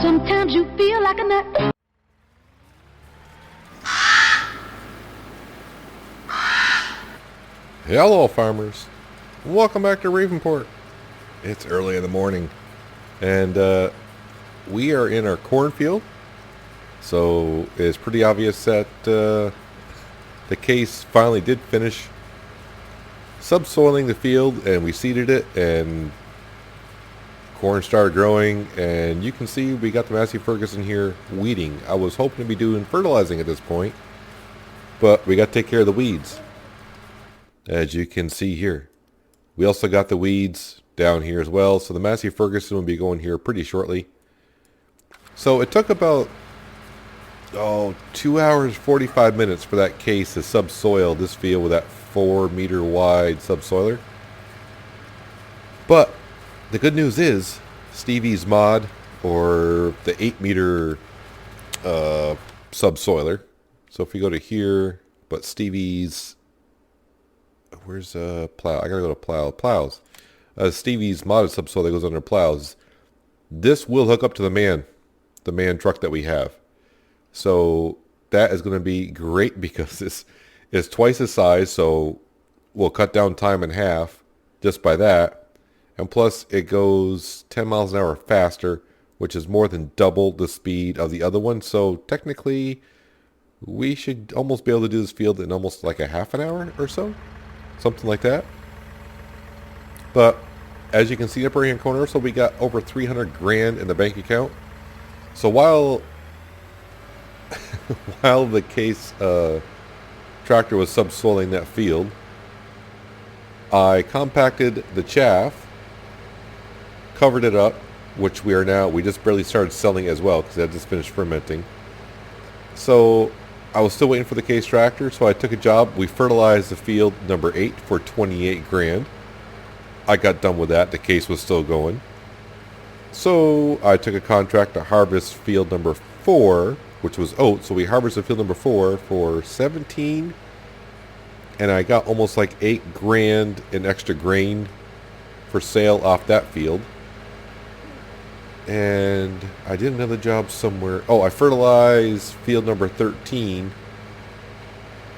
Sometimes you feel like a nut. Hello, farmers. Welcome back to Ravenport. It's early in the morning, and we are in our cornfield. So it's pretty obvious that the case finally did finish subsoiling the field, and we seeded it, and corn started growing. And you can see we got the Massey Ferguson here weeding. I was hoping to be doing fertilizing at this point, but we got to take care of the weeds. As you can see here, we also got the weeds down here as well. So the Massey Ferguson will be going here pretty shortly. So it took about 2 hours 45 minutes for that case to subsoil this field with that 4-meter wide subsoiler. But the good news is Stevie's mod, or the 8-meter subsoiler. So if we go to here, but Stevie's, where's plow? I gotta go to plows. Stevie's modded subsoiler goes under plows. This will hook up to the man truck that we have. So that is going to be great because this is twice the size. So we'll cut down time in half just by that. And plus it goes 10 miles an hour faster, which is more than double the speed of the other one. So technically we should almost be able to do this field in almost like a half an hour or so. Something like that. But as you can see up right here in the corner, so we got over 300 grand in the bank account. So while the case tractor was subsoiling that field, I compacted the chaff, covered it up, which we just barely started selling as well because I just finished fermenting. So I was still waiting for the case tractor, so I took a job. We fertilized the field number 8 for 28 grand. I got done with that. The case was still going. So I took a contract to harvest field number 4, which was oats. So we harvested field number 4 for 17, and I got almost like 8 grand in extra grain for sale off that field. And I did another job somewhere. Oh, I fertilized field number 13,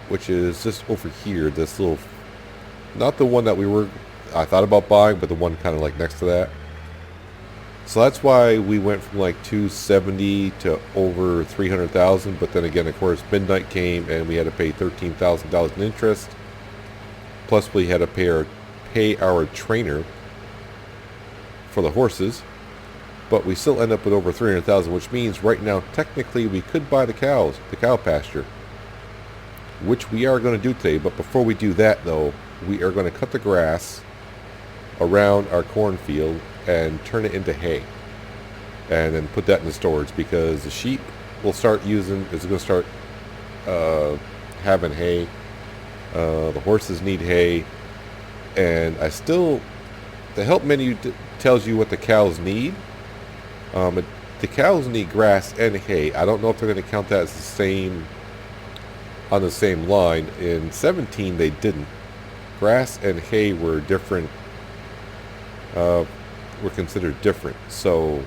which is just over here. This little, not the one that I thought about buying, but the one kind of like next to that. So that's why we went from like 270 to over 300,000. But then again, of course, midnight came and we had to pay $13,000 in interest. Plus we had to pay our trainer for the horses. But we still end up with over 300,000, which means right now, technically, we could buy the cow pasture, which we are going to do today. But before we do that, though, we are going to cut the grass around our cornfield and turn it into hay, and then put that in the storage, because the sheep will start having hay. The horses need hay, and the help menu tells you what the cows need. The cows need grass and hay. I don't know if they're going to count that as on the same line. In 17, they didn't. Grass and hay were different. Were considered different. So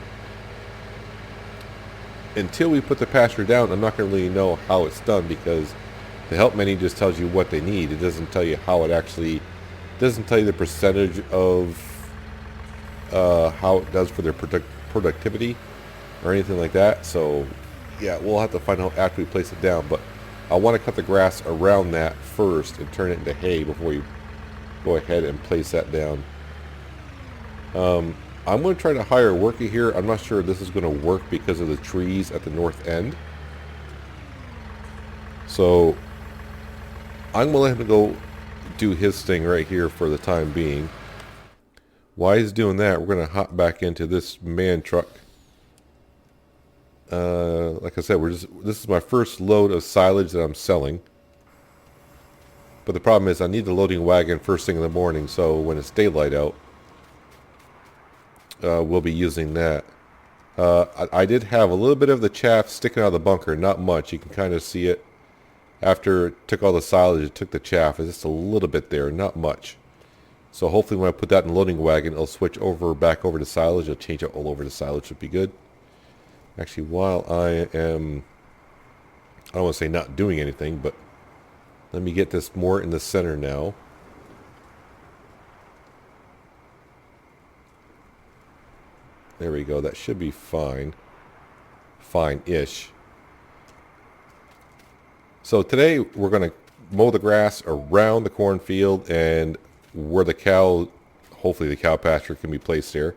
until we put the pasture down, I'm not going to really know how it's done, because the help menu just tells you what they need. It doesn't tell you how doesn't tell you the percentage of how it does for their productivity or anything like that. So yeah, we'll have to find out after we place it down. But I want to cut the grass around that first and turn it into hay before we go ahead and place that down. I'm going to try to hire a worker here. I'm not sure if this is going to work because of the trees at the north end. So I'm going to let him go do his thing right here for the time being. While he's doing that, we're going to hop back into this man truck. Like I said, this is my first load of silage that I'm selling. But the problem is I need the loading wagon first thing in the morning, so when it's daylight out, we'll be using that. I did have a little bit of the chaff sticking out of the bunker, not much. You can kind of see it. After it took all the silage, it took the chaff. It's just a little bit there, not much. So hopefully when I put that in the loading wagon, it'll switch back over to silage. It'll change it all over to silage. Should be good. Actually, while I am, I don't want to say not doing anything, but let me get this more in the center now. There we go. That should be fine. Fine-ish. So today we're going to mow the grass around the cornfield and where the cow, hopefully the cow pasture can be placed there.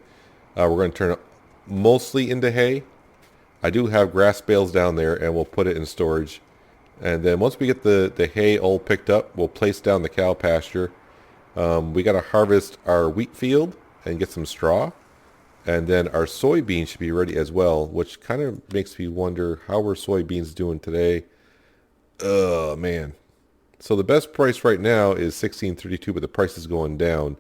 We're going to turn it mostly into hay. I do have grass bales down there and we'll put it in storage. And then once we get the hay all picked up, we'll place down the cow pasture. We got to harvest our wheat field and get some straw. And then our soybeans should be ready as well, which kind of makes me wonder how are soybeans doing today. Oh, man. So the best price right now is $16.32, but the price is going down.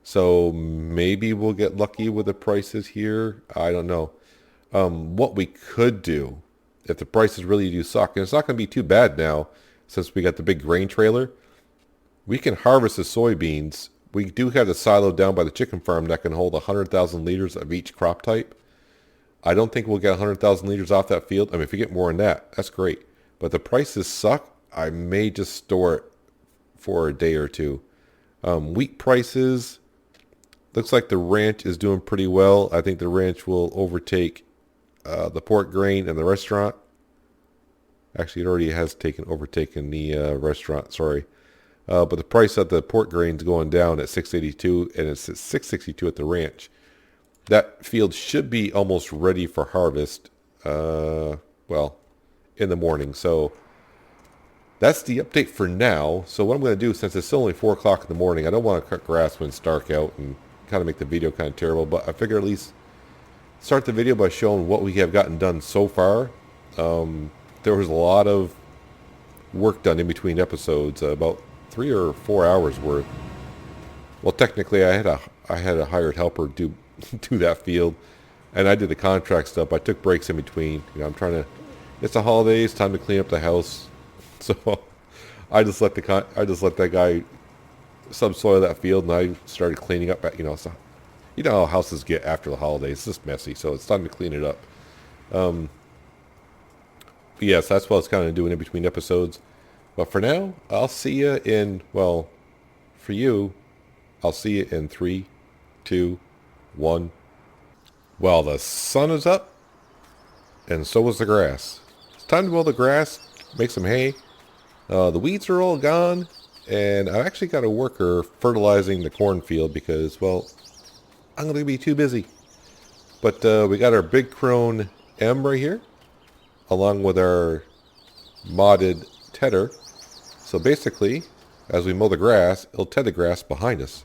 So maybe we'll get lucky with the prices here. I don't know. What we could do, if the prices really do suck, and it's not going to be too bad now since we got the big grain trailer, we can harvest the soybeans. We do have the silo down by the chicken farm that can hold 100,000 liters of each crop type. I don't think we'll get 100,000 liters off that field. I mean, if we get more than that, that's great. But the prices suck. I may just store it for a day or two. Wheat prices, looks like the ranch is doing pretty well. I think the ranch will overtake the pork grain and the restaurant. Actually, it already has overtaken the restaurant, sorry. But the price of the pork grain's going down at $6.82, and it's at $6.62 at the ranch. That field should be almost ready for harvest, well, in the morning. So that's the update for now. So what I'm going to do, since it's only 4 o'clock in the morning, I don't want to cut grass when it's dark out and kind of make the video kind of terrible, but I figure at least start the video by showing what we have gotten done so far. There was a lot of work done in between episodes, about 3 or 4 hours worth. Well, technically, I had a hired helper do that field, and I did the contract stuff. I took breaks in between. You know, I'm trying to. It's the holidays, time to clean up the house, so I just let that guy subsoil that field, and I started cleaning up. You know, so you know how houses get after the holidays. It's just messy, so it's time to clean it up. Yes, that's what I was kind of doing in between episodes. But for now, I'll see you in, well, for you, I'll see you in 3, 2, 1. Well, the sun is up, and so is the grass. It's time to mow the grass, make some hay. The weeds are all gone, and I've actually got a worker fertilizing the cornfield because, well, I'm going to be too busy. But we got our Big Crone M right here, along with our modded tedder. So basically, as we mow the grass, it'll ted the grass behind us.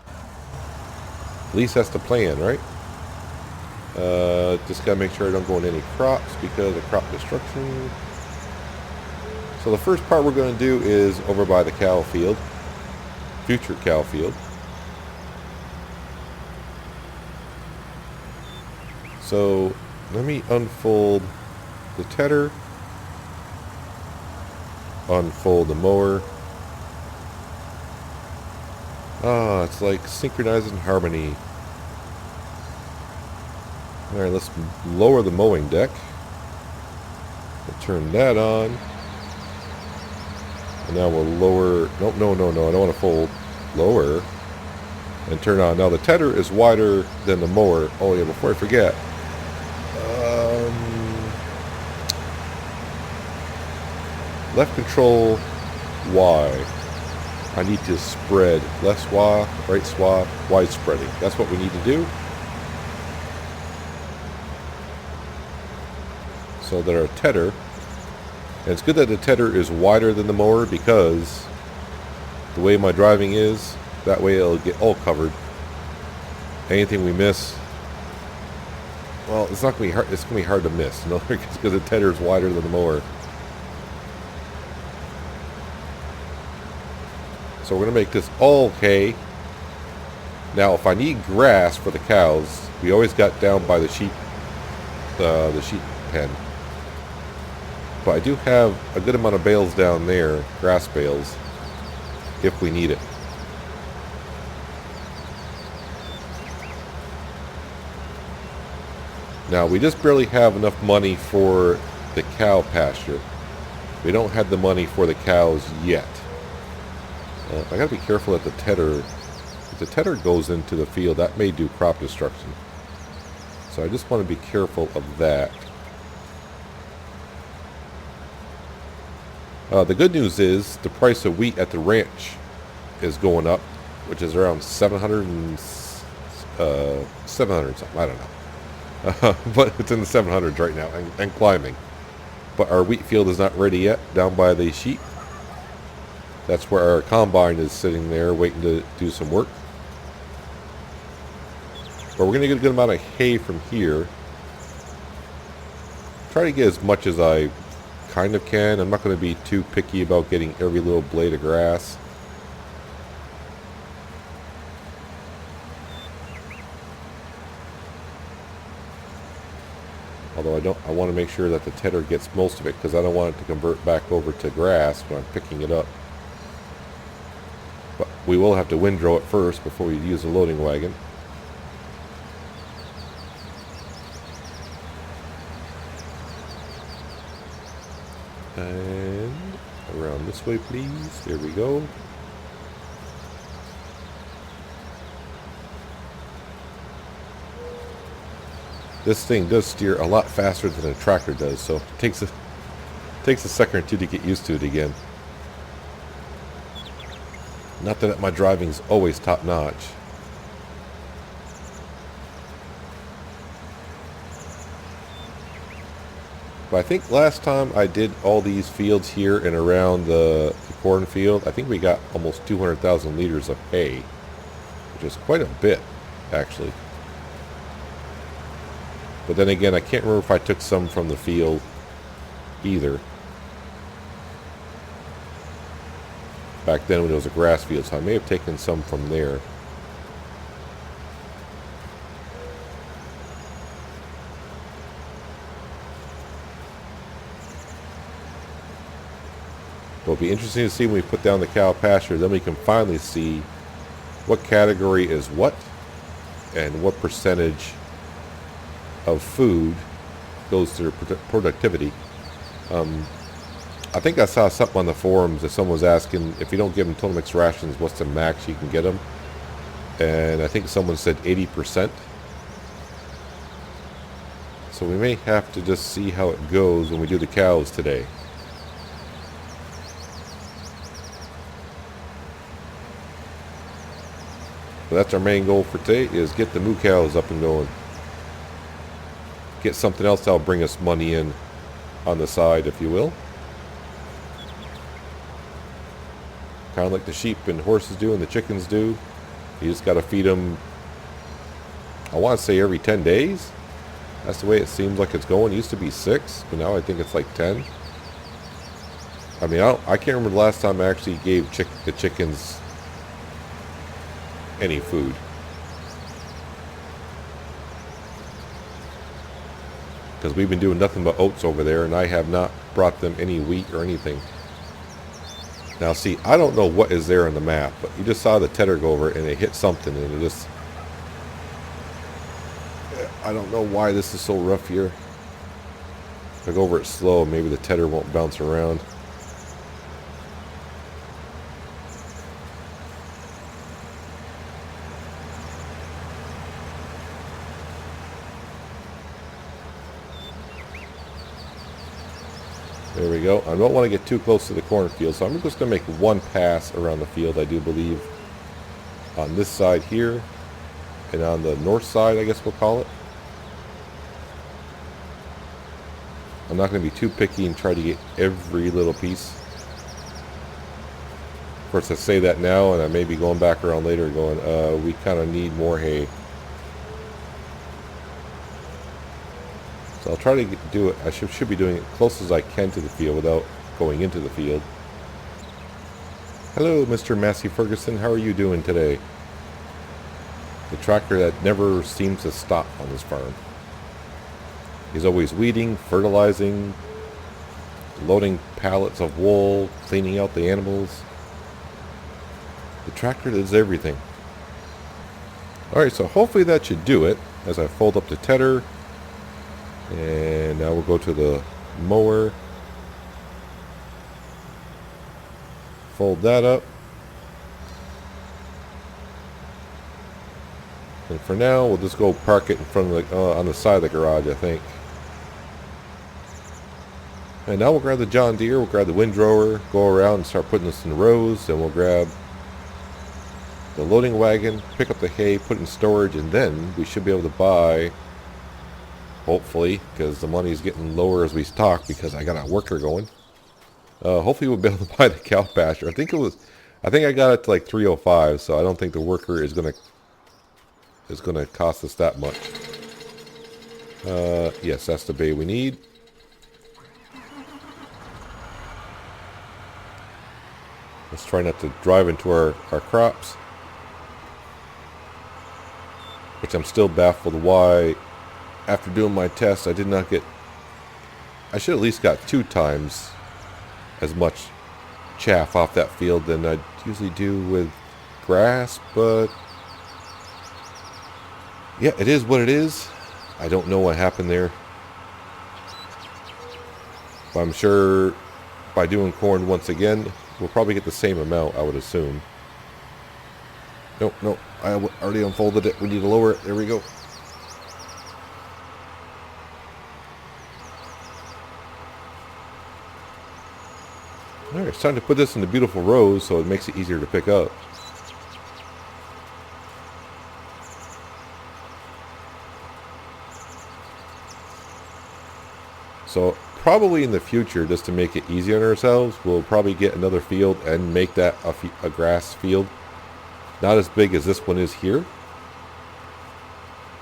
At least that's the plan, right? Just gotta make sure I don't go in any crops because of crop destruction. So the first part we're going to do is over by the cow field, future cow field. So let me unfold the tedder, unfold the mower. Ah, it's like synchronizing harmony. Alright, let's lower the mowing deck. We'll turn that on. And now we'll lower... No, I don't want to fold. Lower. And turn on. Now the tedder is wider than the mower. Oh yeah, before I forget. Left control Y. I need to spread left swath, right swath, wide spreading. That's what we need to do. So that our tedder, and it's good that the tedder is wider than the mower because the way my driving is, that way it'll get all covered. Anything we miss, well, it's not going to be hard. It's going to be hard to miss, you know, because the tedder is wider than the mower. So we're going to make this all hay. Now, if I need grass for the cows, we always got down by the sheep pen. But I do have a good amount of bales down there, grass bales, if we need it. Now, we just barely have enough money for the cow pasture. We don't have the money for the cows yet. I gotta be careful that the tedder, if the tedder goes into the field, that may do crop destruction. So I just want to be careful of that. The good news is the price of wheat at the ranch is going up, which is around 700 something, I don't know. But it's in the 700s right now and climbing. But our wheat field is not ready yet, down by the sheep. That's where our combine is sitting there waiting to do some work. But we're going to get a good amount of hay from here. Try to get as much as I kind of can. I'm not going to be too picky about getting every little blade of grass. Although I want to make sure that the tedder gets most of it, because I don't want it to convert back over to grass when I'm picking it up. But we will have to windrow it first before we use the loading wagon. And around this way, please. There we go. This thing does steer a lot faster than a tractor does, so it takes a second or two to get used to it again. Not that my driving's always top notch. But I think last time I did all these fields here and around the cornfield, I think we got almost 200,000 liters of hay, which is quite a bit, actually. But then again, I can't remember if I took some from the field either. Back then when it was a grass field, so I may have taken some from there. It'll be interesting to see when we put down the cow pasture, then we can finally see what category is what and what percentage of food goes to their productivity. I think I saw something on the forums that someone was asking if you don't give them total mix rations, what's the max you can get them? And I think someone said 80%. So we may have to just see how it goes when we do the cows today. But that's our main goal for today, is get the moo cows up and going. Get something else that'll bring us money in on the side, if you will. Kind of like the sheep and horses do and the chickens do. You just got to feed them, I want to say every 10 days. That's the way it seems like it's going. It used to be 6, but now I think it's like 10. I mean, I can't remember the last time I actually gave the chickens any food. Because we've been doing nothing but oats over there, and I have not brought them any wheat or anything. Now see, I don't know what is there on the map, but you just saw the tedder go over and it hit something, and it just... I don't know why this is so rough here. If I go over it slow, maybe the tedder won't bounce around. There we go. I don't want to get too close to the cornfield, so I'm just going to make one pass around the field, I do believe. On this side here, and on the north side, I guess we'll call it. I'm not going to be too picky and try to get every little piece. Of course, I say that now, and I may be going back around later going, we kind of need more hay. So I'll try to do it. I should be doing it close as I can to the field without going into the field. Hello, Mr. Massey Ferguson. How are you doing today? The tractor that never seems to stop on this farm. He's always weeding, fertilizing, loading pallets of wool, cleaning out the animals. The tractor does everything. Alright, so hopefully that should do it as I fold up the tedder. And now we'll go to the mower. Fold that up. And for now, we'll just go park it in front of the, on the side of the garage, I think. And now we'll grab the John Deere, we'll grab the windrower, go around and start putting this in rows. Then we'll grab the loading wagon, pick up the hay, put it in storage, and then we should be able to buy, hopefully, because the money is getting lower as we talk because I got a worker going. Hopefully we'll be able to buy the cow pasture. I think I got it to like 305, so I don't think the worker is gonna cost us that much. Yes, that's the bay we need. Let's try not to drive into our crops. Which I'm still baffled why, after doing my test, I did not get... I should at least got 2 times as much chaff off that field than I usually do with grass, but... yeah, it is what it is. I don't know what happened there. But I'm sure by doing corn once again, we'll probably get the same amount, I would assume. Nope, I already unfolded it. We need to lower it. There we go. Alright, it's time to put this in the beautiful rows so it makes it easier to pick up. So probably in the future, just to make it easier on ourselves, we'll probably get another field and make that a grass field. Not as big as this one is here.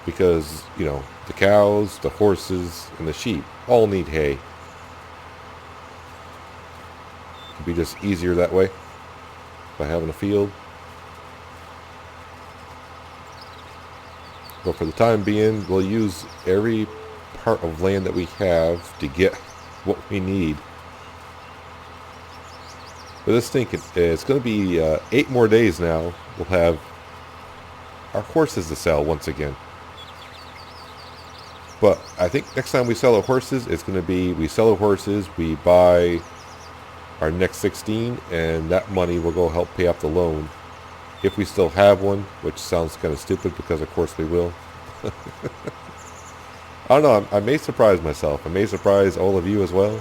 Because, you know, the cows, the horses, and the sheep all need hay. It'd be just easier that way by having a field. But for the time being, we'll use every part of land that we have to get what we need. But this thing, it's going to be 8 more days now. We'll have our horses to sell once again. But I think next time we sell the horses, it's going to be, we sell the horses, we buy our next 16, and that money will go help pay off the loan. If we still have one, which sounds kind of stupid because of course we will. I don't know, I may surprise myself. I may surprise all of you as well.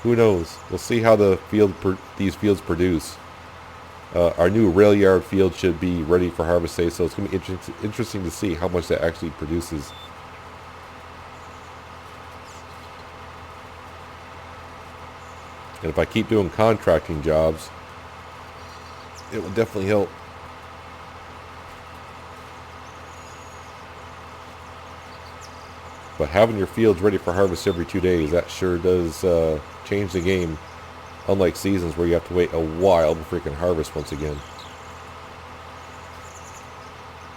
Who knows? We'll see how these fields produce. Our new rail yard field should be ready for harvest day, so it's going to be interesting to see how much that actually produces. And if I keep doing contracting jobs, it will definitely help. But having your fields ready for harvest every 2 days, that sure does change the game. Unlike seasons where you have to wait a while before you can harvest once again.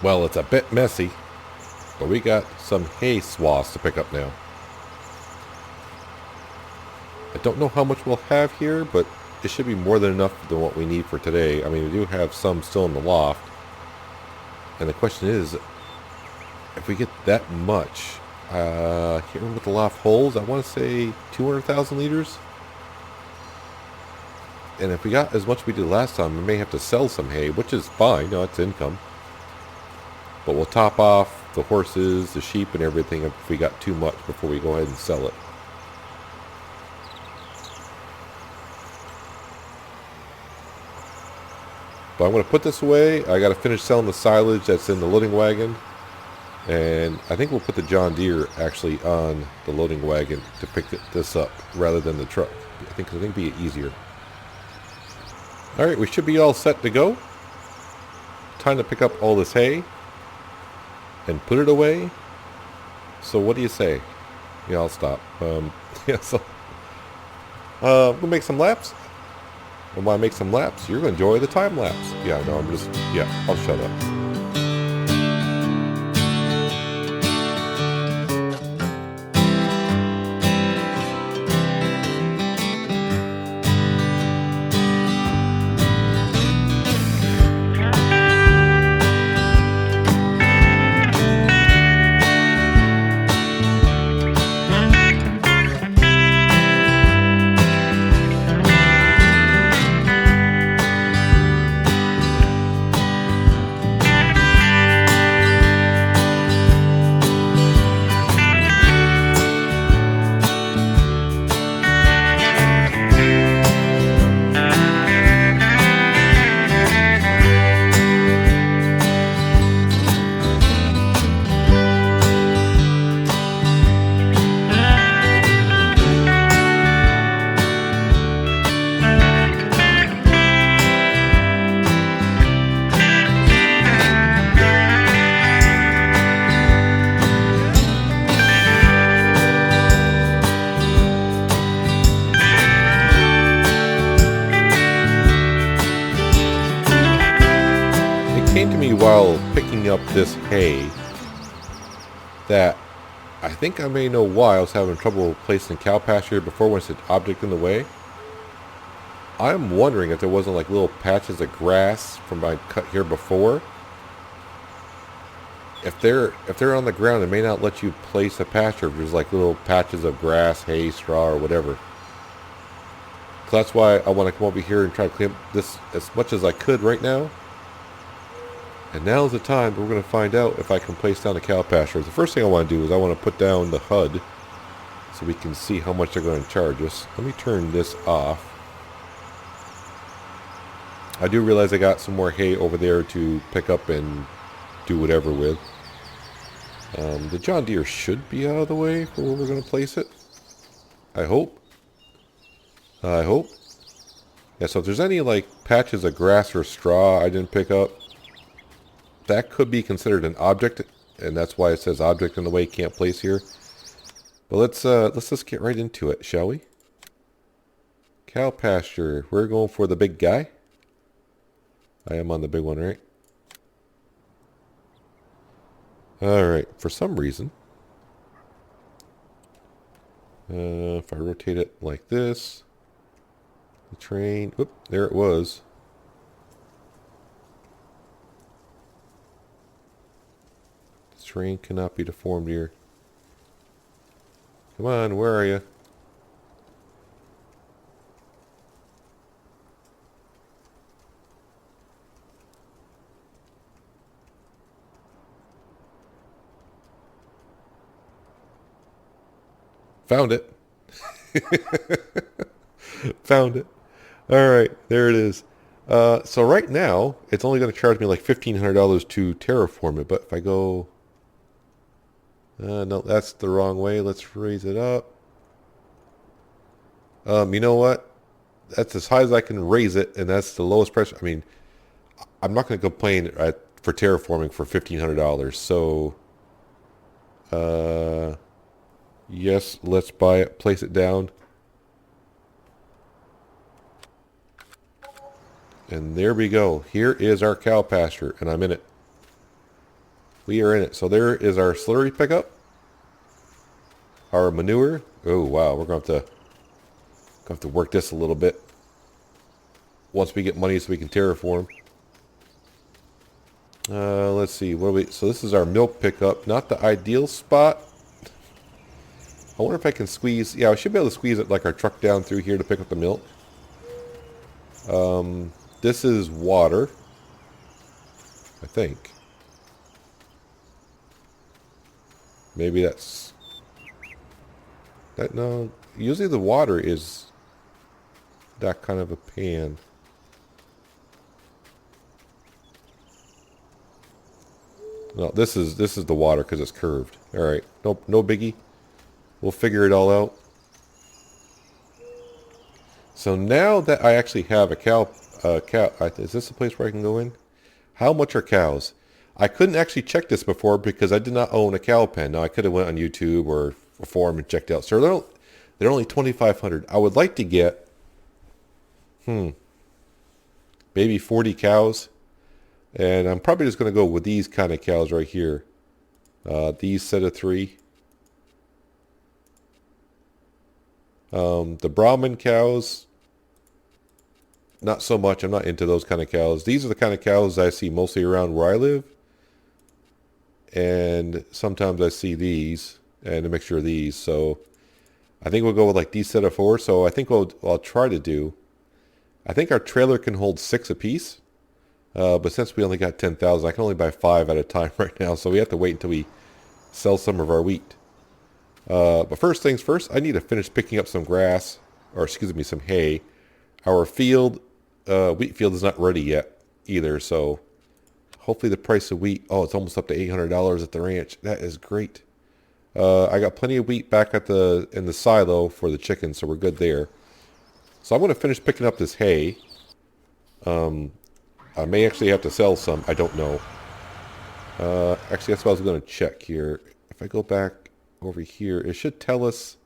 Well, it's a bit messy, but we got some hay swaths to pick up now. I don't know how much we'll have here, but it should be more than enough than what we need for today. I mean, we do have some still in the loft. And the question is, if we get that much, I can't remember what the loft holds. I want to say 200,000 liters. And if we got as much as we did last time, we may have to sell some hay, which is fine. No, it's income. But we'll top off the horses, the sheep, and everything if we got too much before we go ahead and sell it. But I'm going to put this away. I got to finish selling the silage that's in the loading wagon. And I think we'll put the John Deere actually on the loading wagon to pick this up rather than the truck. I think it'd be easier. Alright, we should be all set to go. Time to pick up all this hay and put it away. So what do you say? Yeah, I'll stop. Yeah, so we'll make some laps. And when I make some laps, you're going to enjoy the time lapse. Yeah, no, I'll shut up. while picking up this hay that I think I may know why I was having trouble placing cow pasture before when it said object in the way. I'm wondering if there wasn't like little patches of grass from my cut here before. If they're on the ground, it may not let you place a pasture if there's like little patches of grass, hay, straw, or whatever. So that's why I want to come over here and try to clean up this as much as I could right now. And now's the time we're going to find out if I can place down the cow pasture. The first thing I want to do is I want to put down the HUD so we can see how much they're going to charge us. Let me turn this off. I do realize I got some more hay over there to pick up and do whatever with. The John Deere should be out of the way for where we're going to place it. I hope. I hope. Yeah, so if there's any like patches of grass or straw I didn't pick up, that could be considered an object, and that's why it says object in the way, can't place here. But let's just get right into it, shall we? Cow pasture. We're going for the big guy. I am on the big one, right? Alright, for some reason, if I rotate it like this, the train, whoop, there it was. The train cannot be deformed here. Come on, where are you? Found it. Found it. Alright, there it is. So right now, it's only going to charge me like $1,500 to terraform it. But if I go... no, that's the wrong way. Let's raise it up. You know what? That's as high as I can raise it, and that's the lowest price. I mean, I'm not going to complain for terraforming for $1,500. So... yes, let's buy it, place it down. And there we go. Here is our cow pasture, and I'm in it. We are in it. So there is our slurry pickup. Our manure. Oh, wow. We're going to have to work this a little bit. Once we get money so we can terraform. Let's see. What do we... So this is our milk pickup. Not the ideal spot. I wonder if I can squeeze... Yeah, I should be able to squeeze it like our truck down through here to pick up the milk. This is water. I think. Maybe that's... no. Usually the water is that kind of a pan. No, this is the water because it's curved. All right. Nope, no biggie. We'll figure it all out. So now that I actually have a cow, is this the place where I can go in? How much are cows? I couldn't actually check this before because I did not own a cow pen. Now I could have went on YouTube or a forum and checked out. So they're only 2,500. I would like to get, maybe 40 cows, and I'm probably just going to go with these kind of cows right here. These set of 3. The Brahman cows, not so much. I'm not into those kind of cows. These are the kind of cows I see mostly around where I live. And sometimes I see these and a mixture of these. So I think we'll go with like these set of 4. So I think what I'll try to do, I think our trailer can hold 6 apiece. But since we only got 10,000, I can only buy 5 at a time right now. So we have to wait until we sell some of our wheat. But first things first, I need to finish picking up some grass, or excuse me, some hay. Our field, wheat field is not ready yet either, so hopefully the price of wheat, oh, it's almost up to $800 at the ranch. That is great. I got plenty of wheat back in the silo for the chickens, so we're good there. So I'm going to finish picking up this hay. I may actually have to sell some, I don't know. Actually, that's what I was going to check here. If I go back over here, it should tell us,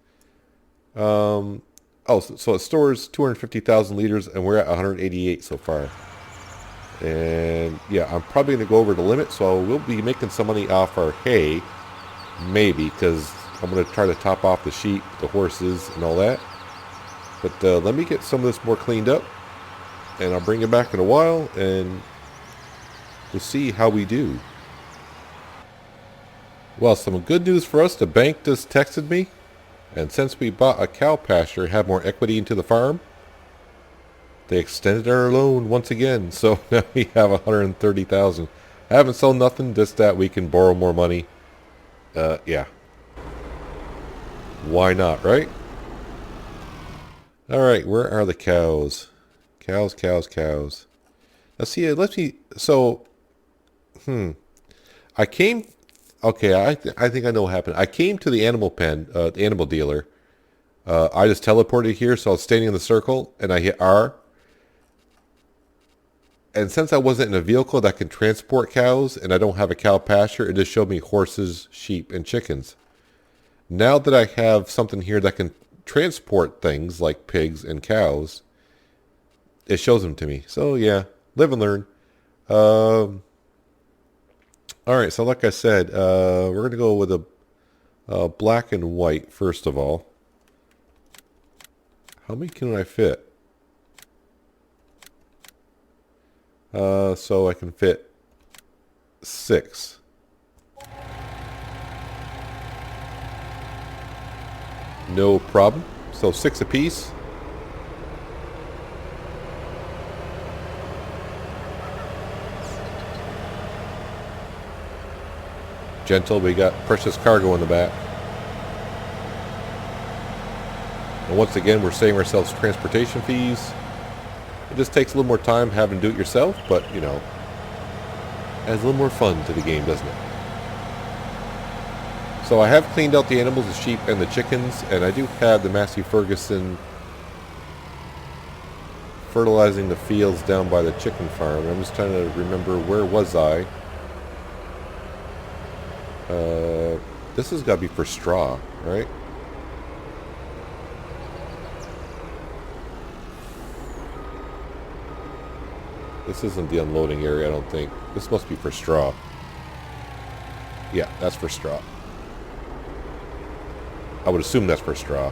so it stores 250,000 liters and we're at 188 so far. And yeah, I'm probably going to go over the limit, so we'll be making some money off our hay, maybe, because I'm going to try to top off the sheep, the horses, and all that. But let me get some of this more cleaned up, and I'll bring it back in a while, and we'll see how we do. Well, some good news for us. The bank just texted me, and since we bought a cow pasture and have more equity into the farm, they extended our loan once again. So now we have $130,000. I haven't sold nothing, just that we can borrow more money. Yeah. Why not, right? Alright, where are the cows? Cows, cows, cows. Let's see, so, I came, okay, I think I know what happened. I came to the animal pen, the animal dealer. I just teleported here, so I was standing in the circle, and I hit R. And since I wasn't in a vehicle that can transport cows, and I don't have a cow pasture, it just showed me horses, sheep, and chickens. Now that I have something here that can transport things like pigs and cows, it shows them to me. So yeah, live and learn. Alright, so like I said, we're going to go with a black and white first of all. How many can I fit? So I can fit 6. No problem. So 6 apiece. Gentle, we got precious cargo in the back. And once again, we're saving ourselves transportation fees. It just takes a little more time having to do it yourself, but, you know, adds a little more fun to the game, doesn't it? So I have cleaned out the animals, the sheep and the chickens, and I do have the Massey Ferguson fertilizing the fields down by the chicken farm. I'm just trying to remember, where was I? This has got to be for straw, right? This isn't the unloading area, I don't think. This must be for straw. Yeah, that's for straw. I would assume that's for straw.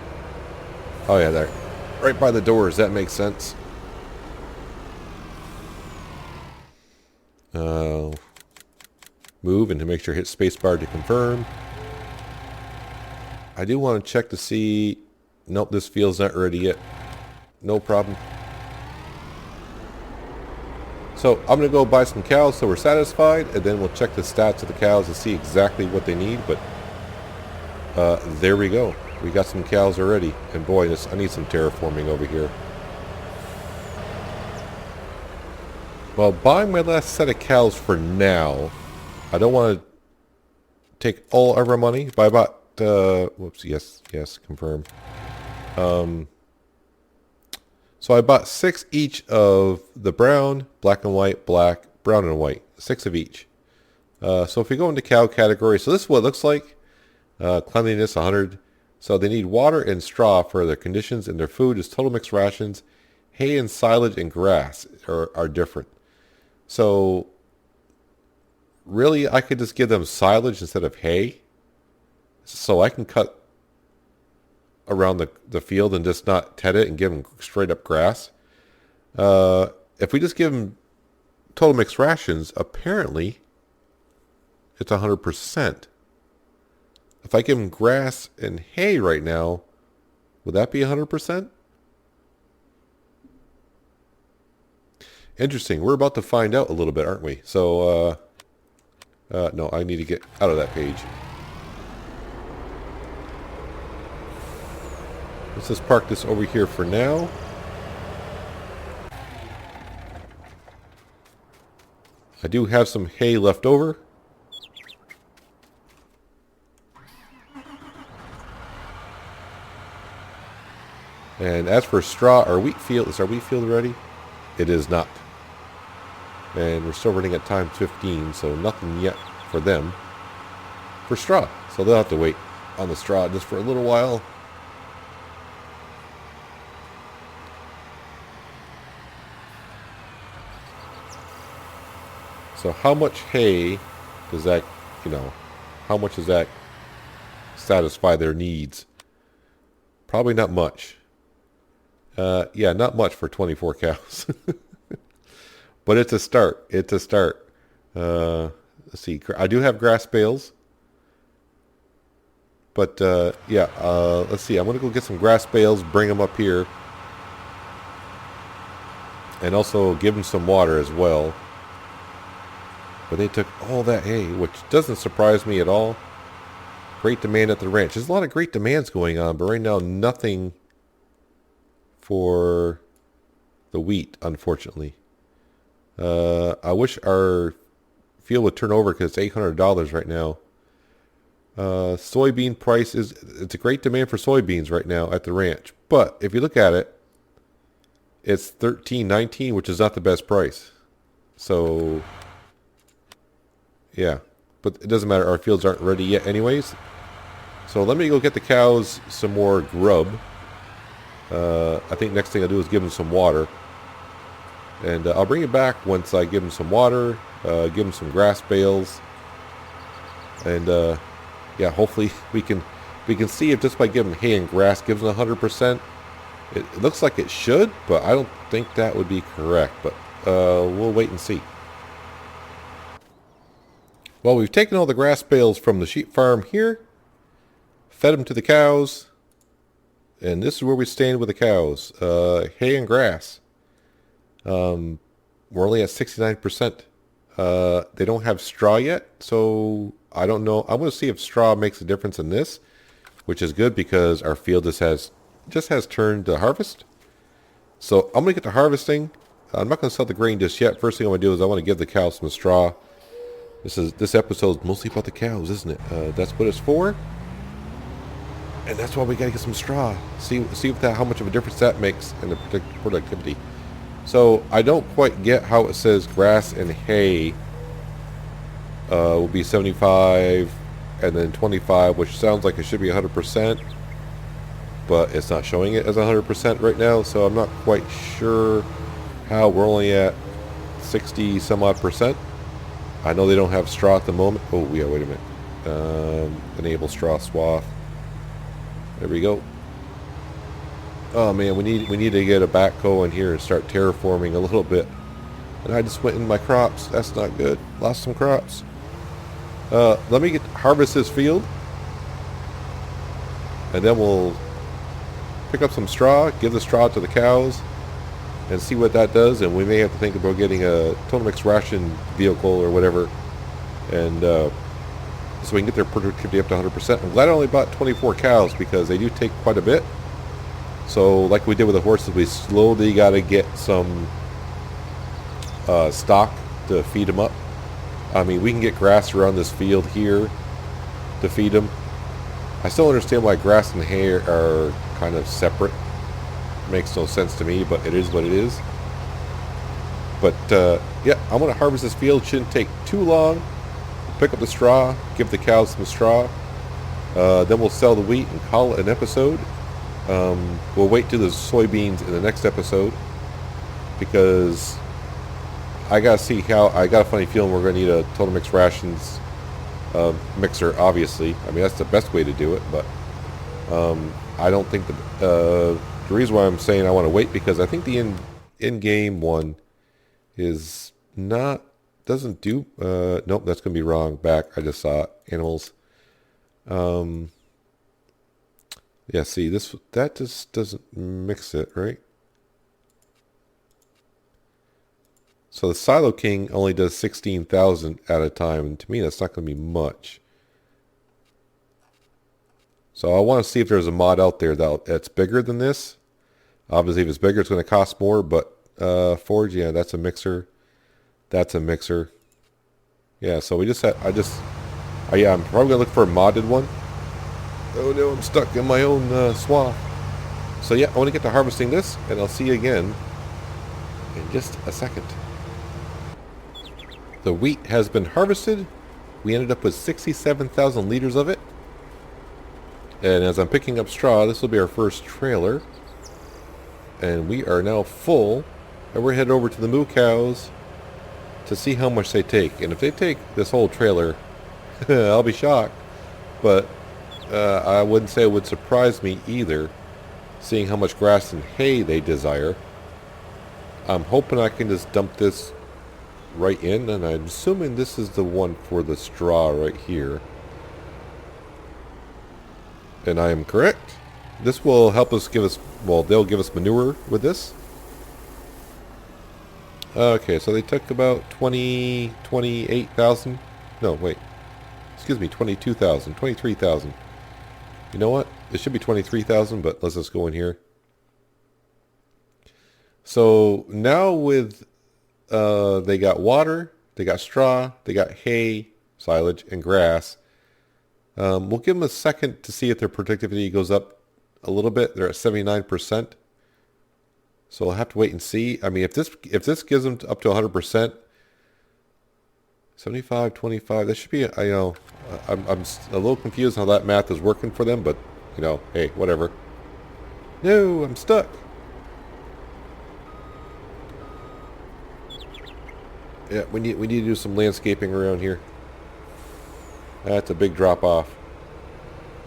Oh yeah, there. Right by the doors, that makes sense. Move and to make sure hit spacebar to confirm. I do want to check to see... Nope, this field's not ready yet. No problem. So I'm going to go buy some cows so we're satisfied, and then we'll check the stats of the cows to see exactly what they need. But there we go. We got some cows already. And boy, I need some terraforming over here. Well, buying my last set of cows for now. I don't want to take all of our money. But I bought... whoops, yes, confirm. So I bought 6 each of the brown, black and white, black, brown and white. 6 of each. So if we go into cow category, so this is what it looks like. Cleanliness 100. So they need water and straw for their conditions, and their food is total mixed rations. Hay and silage and grass are different. So really I could just give them silage instead of hay. So I can cut around the field and just not ted it and give them straight up grass. If we just give them total mixed rations, apparently it's 100%. If I give them grass and hay right now, would that be 100%? Interesting. We're about to find out a little bit, aren't we? So, no, I need to get out of that page. Let's just park this over here for now. I do have some hay left over. And as for straw, is our wheat field ready? It is not. And we're still running at time 15, so nothing yet for them. For straw. So they'll have to wait on the straw just for a little while. So how much hay does that, you know, how much does that satisfy their needs? Probably not much. Yeah, not much for 24 cows. But it's a start. It's a start. Let's see. I do have grass bales. But, yeah, let's see. I'm going to go get some grass bales, bring them up here. And also give them some water as well. But they took all that hay, which doesn't surprise me at all. Great demand at the ranch. There's a lot of great demands going on, but right now nothing for the wheat, unfortunately. I wish our field would turn over because it's $800 right now. Soybean price it's a great demand for soybeans right now at the ranch. But if you look at it, it's $13.19, which is not the best price. So, yeah. But it doesn't matter. Our fields aren't ready yet anyways. So let me go get the cows some more grub. I think next thing I'll do is give them some water. And I'll bring it back once I give them some water, give them some grass bales. And, yeah, hopefully we can see if just by giving them hay and grass gives them 100%. It looks like it should, but I don't think that would be correct. But we'll wait and see. Well, we've taken all the grass bales from the sheep farm here, fed them to the cows, and this is where we stand with the cows. Hay and grass. We're only at 69%. They don't have straw yet, so I don't know. I'm going to see if straw makes a difference in this, which is good because our field just has turned to harvest. So I'm going to get to harvesting. I'm not going to sell the grain just yet. First thing I'm going to do is I want to give the cows some straw. This episode is mostly about the cows, isn't it? That's what it's for. And that's why we got to get some straw. See if how much of a difference that makes in the productivity. So I don't quite get how it says grass and hay will be 75 and then 25, which sounds like it should be 100%. But it's not showing it as 100% right now, so I'm not quite sure how we're only at 60 some odd percent. I know they don't have straw at the moment. Oh yeah, wait a minute. Enable straw swath. There we go. Oh man, we need to get a backhoe in here and start terraforming a little bit. And I just went in my crops. That's not good. Lost some crops. Let me harvest this field, and then we'll pick up some straw, give the straw to the cows, and see what that does. And we may have to think about getting a total mix ration vehicle or whatever, and so we can get their productivity up to 100%. I'm glad I only bought 24 cows because they do take quite a bit. So like we did with the horses, we slowly got to get some stock to feed them up. I mean, we can get grass around this field here to feed them. I still understand why grass and hay are kind of separate. Makes no sense to me, but it is what it is. But yeah, I'm going to harvest this field. Shouldn't take too long. Pick up the straw, give the cows some straw. Then we'll sell the wheat and call it an episode. We'll wait till the soybeans in the next episode because I gotta see how. I got a funny feeling we're gonna need a total mix rations mixer. Obviously, I mean that's the best way to do it. But I don't think the reason why I'm saying I want to wait because I think the in-game one is doesn't do. Nope, that's gonna be wrong. Back, I just saw it. Animals. Yeah, see that just doesn't mix it, right? So the Silo King only does 16,000 at a time, and to me that's not going to be much. So I want to see if there's a mod out there that's bigger than this. Obviously, if it's bigger, it's going to cost more. But Forge, yeah, that's a mixer. That's a mixer. Yeah, so we just had. Yeah, I'm probably going to look for a modded one. Oh no, I'm stuck in my own swath. So yeah, I want to get to harvesting this, and I'll see you again in just a second. The wheat has been harvested. We ended up with 67,000 liters of it. And as I'm picking up straw, this will be our first trailer. And we are now full. And we're headed over to the moo cows to see how much they take. And if they take this whole trailer, I'll be shocked. But I wouldn't say it would surprise me either, seeing how much grass and hay they desire. I'm hoping I can just dump this right in, and I'm assuming this is the one for the straw right here. And I am correct. This will help us give us, well, they'll give us manure with this. Okay, so they took about 28,000. No, wait. Excuse me, 22,000, 23,000. You know what? It should be 23,000, but let's just go in here. So now with, they got water, they got straw, they got hay, silage, and grass. We'll give them a second to see if their productivity goes up a little bit. They're at 79%. So we'll have to wait and see. I mean, if this gives them up to 100%, 75, 25, that should be, I'm a little confused how that math is working for them, but, hey, whatever. No, I'm stuck. Yeah, we need to do some landscaping around here. That's a big drop off.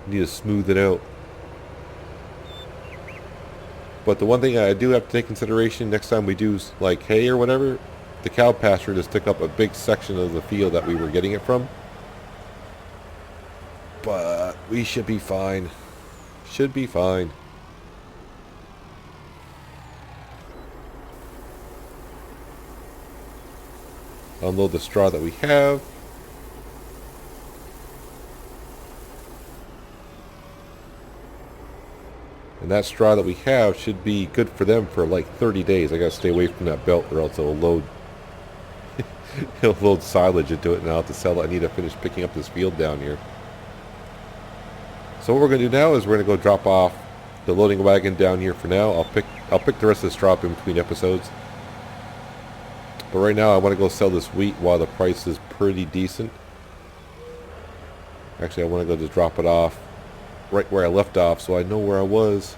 Need to smooth it out. But the one thing I do have to take consideration next time we do like hay or whatever, the cow pasture just took up a big section of the field that we were getting it from. But we should be fine. Should be fine. Unload the straw that we have. And that straw that we have should be good for them for like 30 days. I gotta stay away from that belt or else it'll load it'll load silage into it and I'll have to sell it. I need to finish picking up this field down here. So what we're gonna do now is we're gonna go drop off the loading wagon down here for now. I'll pick the rest of the straw up in between episodes. But right now I want to go sell this wheat while the price is pretty decent. Actually, I want to go just drop it off right where I left off so I know where I was.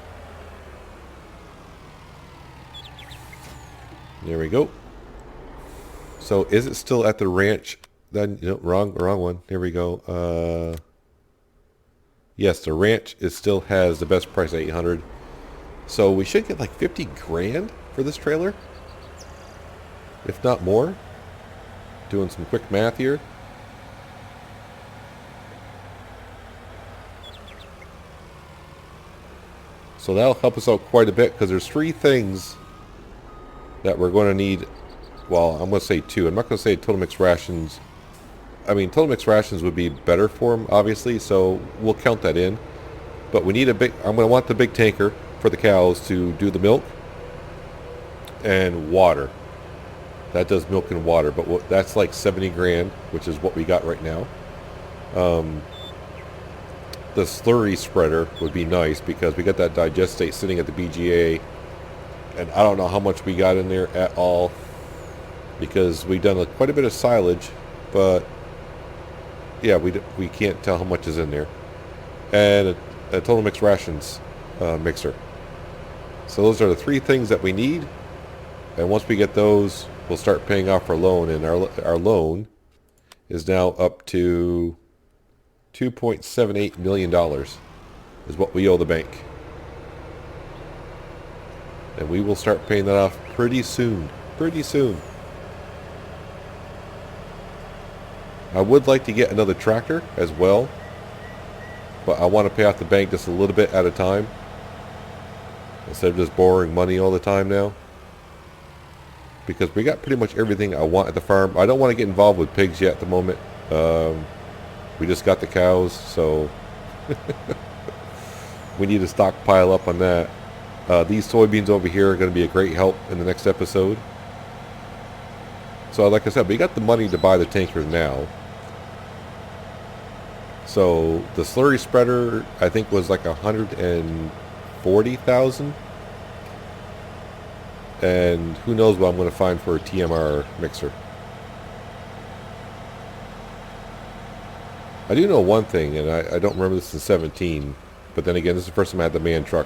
There we go. So is it still at the ranch? Then wrong one. There we go. Yes, the ranch still has the best price at 800. So we should get like 50 grand for this trailer, if not more. Doing some quick math here. So that'll help us out quite a bit because there's 3 things that we're going to need. Well, I'm going to say 2. I'm not going to say total mix rations. I mean, total mix rations would be better for them, obviously, so we'll count that in. But we need I'm going to want the big tanker for the cows to do the milk and water. That does milk and water, but that's like 70 grand, which is what we got right now. The slurry spreader would be nice because we got that digestate sitting at the BGA, and I don't know how much we got in there at all because we've done quite a bit of silage, but yeah, we can't tell how much is in there. And a total mix rations mixer. So those are the 3 things that we need, and once we get those, we'll start paying off our loan, and our loan is now up to $2.78 million is what we owe the bank. And we will start paying that off pretty soon. Pretty soon. I would like to get another tractor as well, but I want to pay off the bank just a little bit at a time instead of just borrowing money all the time now. Because we got pretty much everything I want at the farm. I don't want to get involved with pigs yet at the moment. We just got the cows, so we need to stockpile up on that. These soybeans over here are going to be a great help in the next episode. So like I said, we got the money to buy the tankers now. So the slurry spreader, I think, was like 140,000. And who knows what I'm going to find for a TMR mixer. I do know one thing, and I don't remember this in 17, but then again, this is the first time I had the man truck.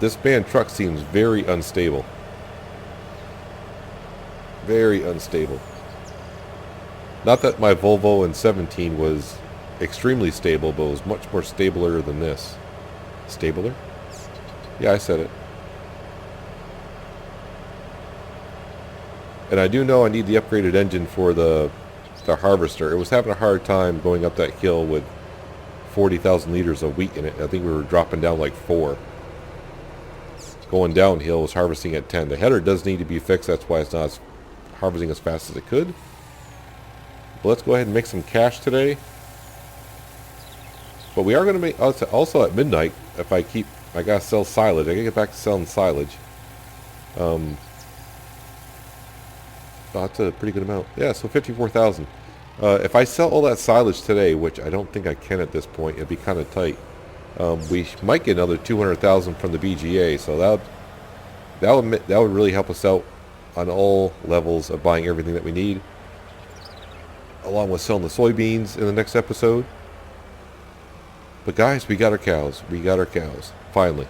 This man truck seems very unstable. very unstable. Not that my Volvo in 17 was extremely stable, but it was much more stabler than this. Stabler? Yeah, I said it. And I do know I need the upgraded engine for the harvester. It was having a hard time going up that hill with 40,000 liters of wheat in it. I think we were dropping down like 4. Going downhill was harvesting at 10. The header does need to be fixed. That's why it's not harvesting as fast as it could. But let's go ahead and make some cash today. But we are going to make, also at midnight, if I gotta sell silage. I gotta get back to selling silage. Oh, that's a pretty good amount. Yeah, so 54,000. If I sell all that silage today, which I don't think I can at this point, it'd be kind of tight. We might get another 200,000 from the BGA, so that would really help us out on all levels of buying everything that we need, along with selling the soybeans in the next episode. But guys, we got our cows. We got our cows finally.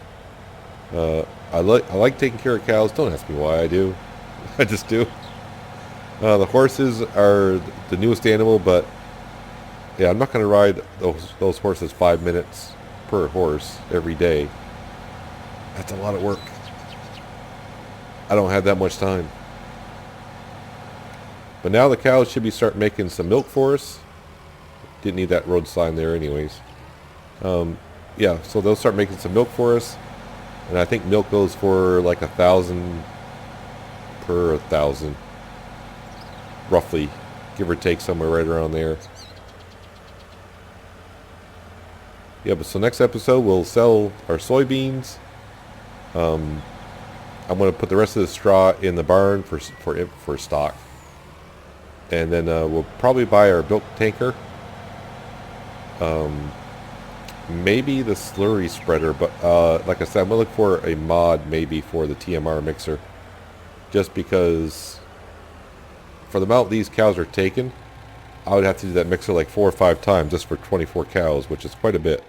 I like taking care of cows. Don't ask me why I do. I just do. The horses are the newest animal, but yeah, I'm not going to ride those horses 5 minutes per horse every day. That's a lot of work. I don't have that much time. But now the cows should be start making some milk for us. Didn't need that road sign there anyways. Yeah, so they'll start making some milk for us. And I think milk goes for like 1,000 per 1,000. Roughly, give or take, somewhere right around there. Yeah, but so next episode we'll sell our soybeans. I'm going to put the rest of the straw in the barn for stock. And then we'll probably buy our milk tanker. Maybe the slurry spreader, but like I said, I'm going to look for a mod maybe for the TMR mixer. Just because for the amount these cows are taking, I would have to do that mixer like 4 or 5 times just for 24 cows, which is quite a bit.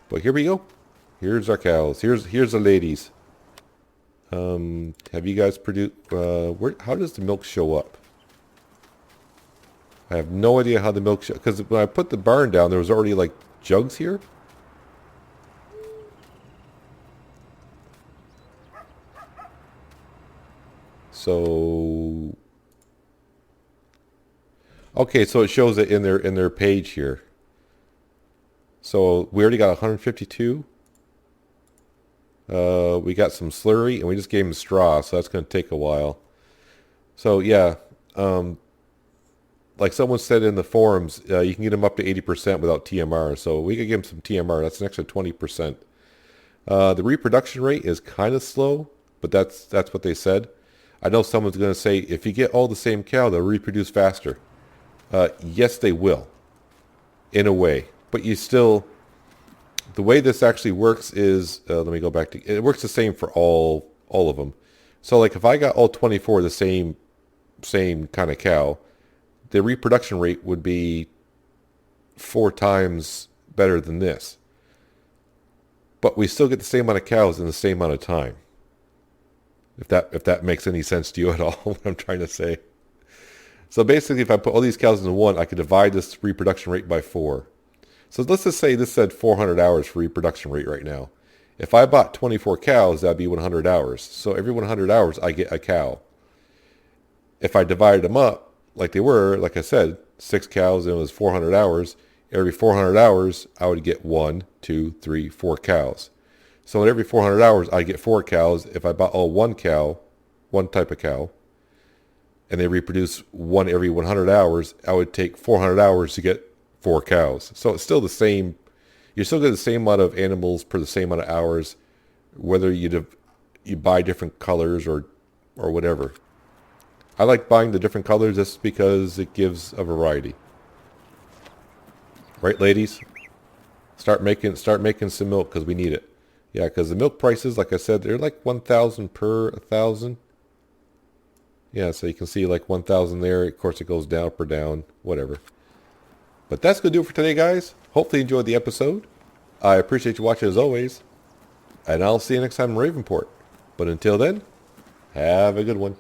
But here we go. Here's our cows. Here's the ladies. Have you guys produced? How does the milk show up? I have no idea how the milk show. Because when I put the barn down, there was already like jugs here. So, okay, so it shows it in their page here. So we already got 152. We got some slurry, and we just gave them straw, so that's going to take a while. So yeah, like someone said in the forums, you can get them up to 80% without TMR. So we could give them some TMR. That's an extra 20%. The reproduction rate is kind of slow, but that's what they said. I know someone's going to say, if you get all the same cow, they'll reproduce faster. Yes, they will, in a way. But you still, the way this actually works is, let me go back to, it works the same for all of them. So like if I got all 24 the same kind of cow, the reproduction rate would be 4 times better than this. But we still get the same amount of cows in the same amount of time. If that makes any sense to you at all, what I'm trying to say. So basically, if I put all these cows into one, I could divide this reproduction rate by 4. So let's just say this said 400 hours for reproduction rate right now. If I bought 24 cows, that'd be 100 hours. So every 100 hours, I get a cow. If I divided them up like they were, like I said, 6 cows and it was 400 hours. Every 400 hours, I would get 1, 2, 3, 4 cows. So every 400 hours, I get 4 cows. If I bought all one type of cow, and they reproduce 1 every 100 hours, I would take 400 hours to get 4 cows. So it's still the same. You're still getting the same amount of animals per the same amount of hours, whether you buy different colors or whatever. I like buying the different colors just because it gives a variety. Right, ladies? Start making some milk because we need it. Yeah, because the milk prices, like I said, they're like 1,000 per 1,000. Yeah, so you can see like 1,000 there. Of course, it goes down, up or down, whatever. But that's going to do it for today, guys. Hopefully you enjoyed the episode. I appreciate you watching as always. And I'll see you next time in Ravenport. But until then, Have a good one.